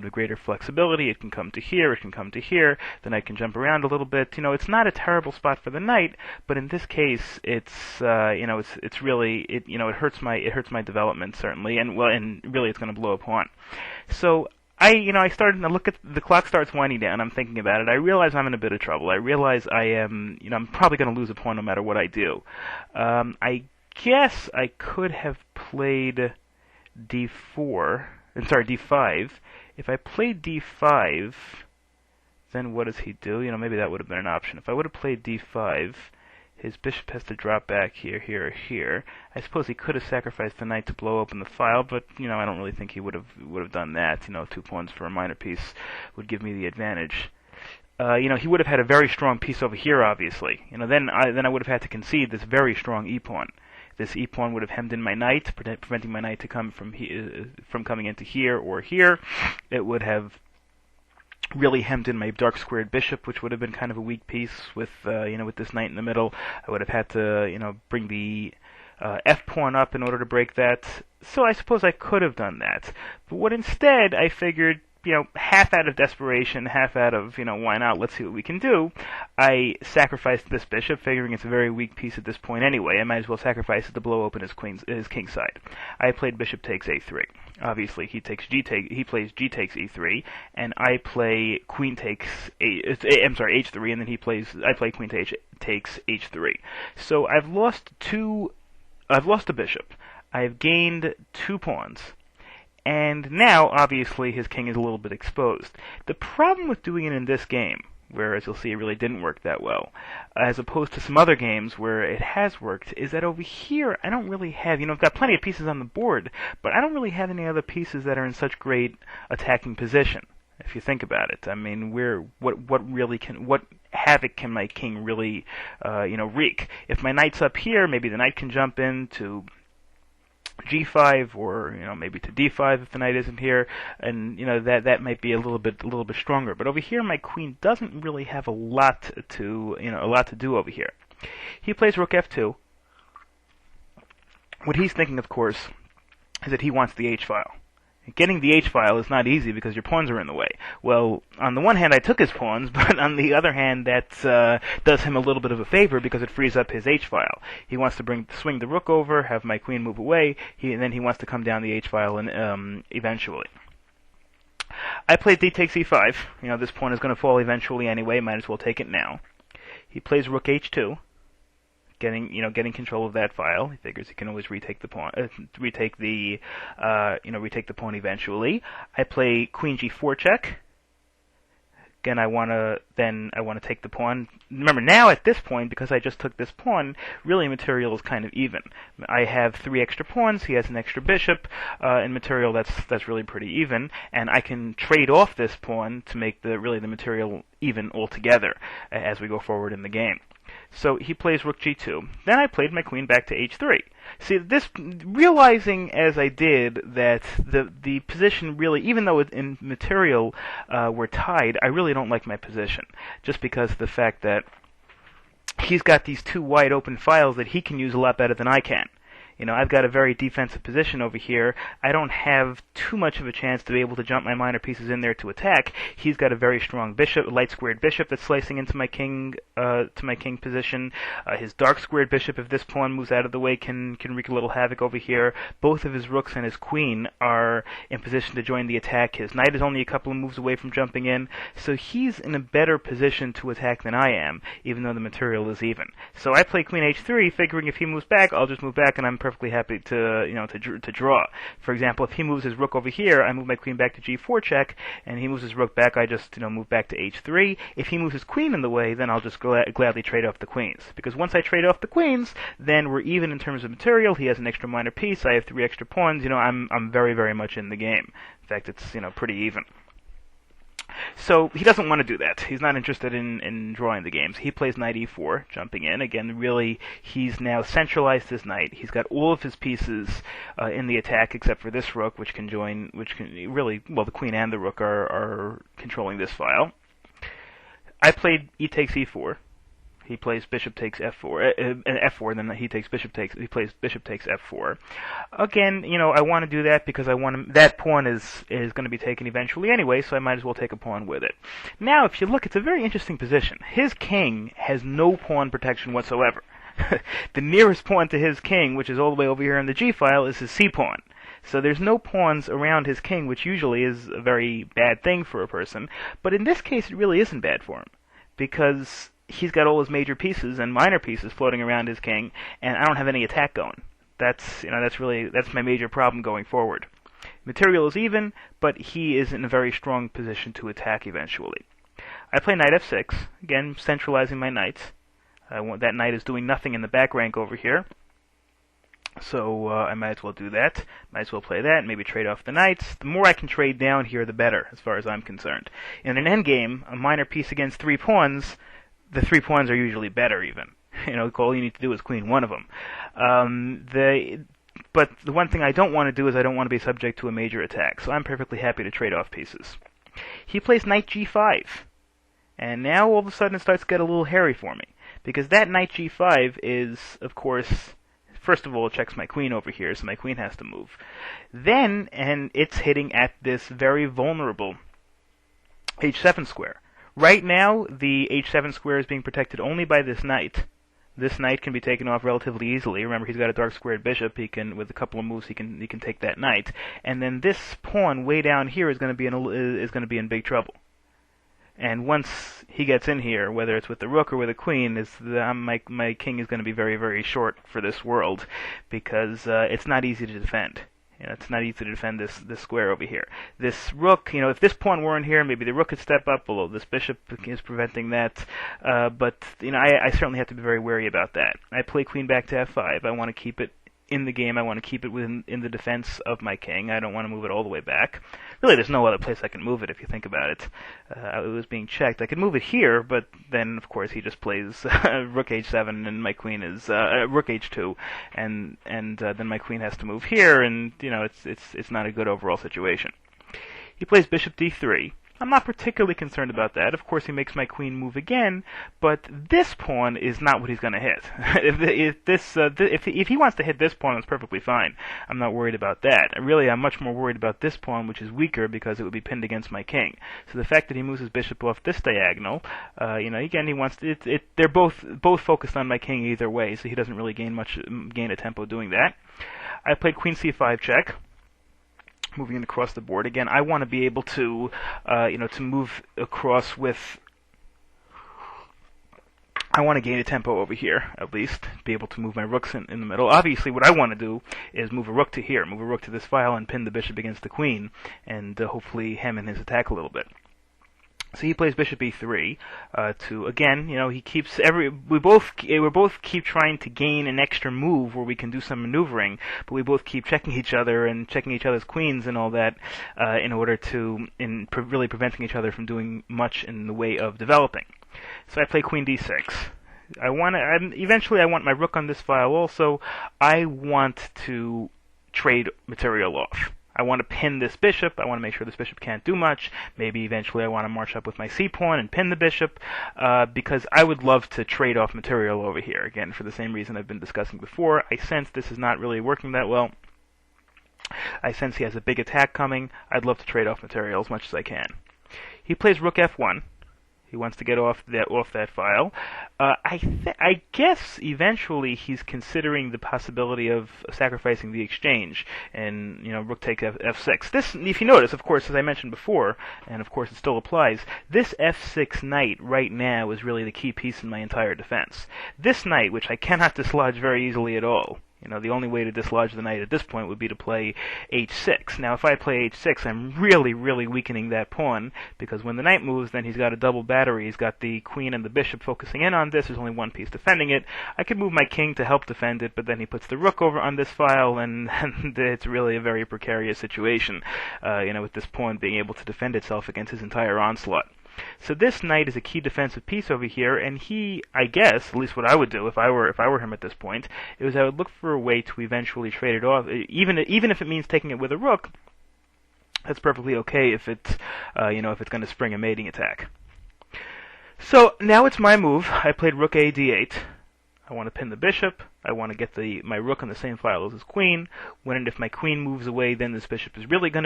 bit of greater flexibility. It can come to here, it can come to here, the knight can jump around a little bit. It's not a terrible spot for the knight, but in this case, it's really, it hurts my development, certainly, and really it's going to blow a pawn. So I started to look at the clock starts winding down. I'm thinking about it. I realize I'm in a bit of trouble. I realize I'm probably going to lose a pawn no matter what I do. I guess I could have played d4. Sorry, d5. If I played d5, then what does he do? Maybe that would have been an option. If I would have played d5, his bishop has to drop back here, here, or here. I suppose he could have sacrificed the knight to blow open the file, but I don't really think he would have done that. 2 pawns for a minor piece would give me the advantage. He would have had a very strong piece over here, obviously. Then I would have had to concede this very strong e-pawn. This e-pawn would have hemmed in my knight, preventing my knight to come from coming into here or here. It would have really hemmed in my dark squared bishop, which would have been kind of a weak piece with with this knight in the middle. I would have had to bring the f pawn up in order to break that. So I suppose I could have done that. But what instead I figured, half out of desperation, half out of, why not, let's see what we can do, I sacrificed this bishop, figuring it's a very weak piece at this point anyway. I might as well sacrifice it to blow open his king side. I played bishop takes a3. Obviously, he plays g takes e3, and I play queen takes h3, and then I play queen takes h3. So I've lost a bishop. I've gained 2 pawns. And now, obviously, his king is a little bit exposed. The problem with doing it in this game, where, as you'll see, it really didn't work that well, as opposed to some other games where it has worked, is that over here, I don't really have, I've got plenty of pieces on the board, but I don't really have any other pieces that are in such great attacking position, if you think about it. I mean, what havoc can my king really, wreak? If my knight's up here, maybe the knight can jump in to g5, or maybe to d5 if the knight isn't here, and that might be a little bit stronger. But over here, my queen doesn't really have a lot to do over here. He plays rook f2. What he's thinking, of course, is that he wants the h-file. Getting the h-file is not easy because your pawns are in the way. Well, on the one hand, I took his pawns, but on the other hand, that does him a little bit of a favor because it frees up his h-file. He wants to swing the rook over, have my queen move away, and then he wants to come down the h-file and eventually. I played d takes e5. This pawn is going to fall eventually anyway. Might as well take it now. He plays rook h2. Getting control of that file. He figures he can always retake the pawn, retake the pawn eventually. I play queen g4 check. Again, I want to take the pawn. Remember, now at this point, because I just took this pawn, really material is kind of even. I have 3 extra pawns. He has an extra bishop. In material, that's really pretty even, and I can trade off this pawn to make the material even altogether as we go forward in the game. So he plays rook g2. Then I played my queen back to h3. See, realizing as I did that the position really, even though in material we're tied, I really don't like my position. Just because of the fact that he's got these 2 wide open files that he can use a lot better than I can. I've got a very defensive position over here. I don't have too much of a chance to be able to jump my minor pieces in there to attack. He's got a very strong bishop, light squared bishop that's slicing into my king position. His dark squared bishop, if this pawn moves out of the way, can wreak a little havoc over here. Both of his rooks and his queen are in position to join the attack. His knight is only a couple of moves away from jumping in, so he's in a better position to attack than I am, even though the material is even. So I play queen h3, figuring if he moves back, I'll just move back, and I'm perfectly happy to draw. For example, if he moves his rook over here, I move my queen back to g4 check, and he moves his rook back, I just move back to h3. If he moves his queen in the way, then I'll just gladly trade off the queens. Because once I trade off the queens, then we're even in terms of material. He has an extra minor piece, I have 3 extra pawns. I'm very, very much in the game. In fact, it's pretty even. So he doesn't want to do that. He's not interested in drawing the games. He plays knight e4, jumping in. Again, really, he's now centralized his knight. He's got all of his pieces in the attack except for this rook, which can really, well, the queen and the rook are controlling this file. I played e takes e4. He plays bishop takes f4, f4. Then he plays bishop takes f4. Again, I want to do that because I want that pawn is going to be taken eventually anyway, so I might as well take a pawn with it. Now, if you look, it's a very interesting position. His king has no pawn protection whatsoever. The nearest pawn to his king, which is all the way over here in the g file, is his c pawn. So there's no pawns around his king, which usually is a very bad thing for a person. But in this case, it really isn't bad for him, because he's got all his major pieces and minor pieces floating around his king, and I don't have any attack going. That's my major problem going forward. Material is even, but he is in a very strong position to attack eventually. I play knight f6, again centralizing my knights. That knight is doing nothing in the back rank over here, so I might as well do that. Might as well play that, maybe trade off the knights. The more I can trade down here, the better, as far as I'm concerned. In an endgame, a minor piece against 3 pawns, the 3 pawns are usually better even. All you need to do is queen one of them. But the one thing I don't want to do is I don't want to be subject to a major attack, so I'm perfectly happy to trade off pieces. He plays knight g5, and now all of a sudden it starts to get a little hairy for me, because that knight g5 is, of course, first of all, it checks my queen over here, so my queen has to move. Then, and it's hitting at this very vulnerable h7 square. Right now, the h7 square is being protected only by this knight. This knight can be taken off relatively easily. Remember, he's got a dark squared bishop. He can, with a couple of moves, he can take that knight. And then this pawn way down here is going to be in big trouble. And once he gets in here, whether it's with the rook or with a queen, my king is going to be very, very short for this world, because it's not easy to defend. It's not easy to defend this square over here. This rook, if this pawn weren't here, maybe the rook could step up, although this bishop is preventing that. But I certainly have to be very wary about that. I play queen back to f5. I want to keep it in the game. I want to keep it in the defense of my king. I don't want to move it all the way back. Really, there's no other place I can move it if you think about it. It was being checked. I could move it here, but then, of course, he just plays rook h7, and my queen is rook h2, and then my queen has to move here, and it's not a good overall situation. He plays bishop d3. I'm not particularly concerned about that. Of course, he makes my queen move again, but this pawn is not what he's going to hit. If he wants to hit this pawn, it's perfectly fine. I'm not worried about that. Really, I'm much more worried about this pawn, which is weaker because it would be pinned against my king. So the fact that he moves his bishop off this diagonal, again, he wants they're both focused on my king either way, so he doesn't really gain a tempo doing that. I played queen c5 check. Moving across the board again, I want to be able to, to move across with. I want to gain a tempo over here, at least, be able to move my rooks in the middle. Obviously, what I want to do is move a rook to here, move a rook to this file, and pin the bishop against the queen, and hopefully hem in his attack a little bit. So he plays bishop e3 to, again, he keeps we both keep trying to gain an extra move where we can do some maneuvering, but we both keep checking each other and checking each other's queens and all that in order to, really preventing each other from doing much in the way of developing. So I play queen d6. Eventually I want my rook on this file also. I want to trade material off. I want to pin this bishop. I want to make sure this bishop can't do much. Maybe eventually I want to march up with my c-pawn and pin the bishop, because I would love to trade off material over here. Again, for the same reason I've been discussing before. I sense this is not really working that well. I sense he has a big attack coming. I'd love to trade off material as much as I can. He plays rook f1. He wants to get off that file. I guess eventually he's considering the possibility of sacrificing the exchange and rook takes f6. This, if you notice, of course, as I mentioned before, and of course it still applies, this f6 knight right now is really the key piece in my entire defense. This knight, which I cannot dislodge very easily at all. The only way to dislodge the knight at this point would be to play h6. Now, if I play h6, I'm really, really weakening that pawn, because when the knight moves, then he's got a double battery. He's got the queen and the bishop focusing in on this. There's only one piece defending it. I could move my king to help defend it, but then he puts the rook over on this file, and it's really a very precarious situation, with this pawn being able to defend itself against his entire onslaught. So this knight is a key defensive piece over here, and he, I guess, at least what I would do if I were him at this point, is I would look for a way to eventually trade it off, even if it means taking it with a rook. That's perfectly okay if it's if it's going to spring a mating attack. So now it's my move. I played rook a d8. I want to pin the bishop. I want to get my rook on the same file as his queen. When and if my queen moves away, then this bishop is really going to be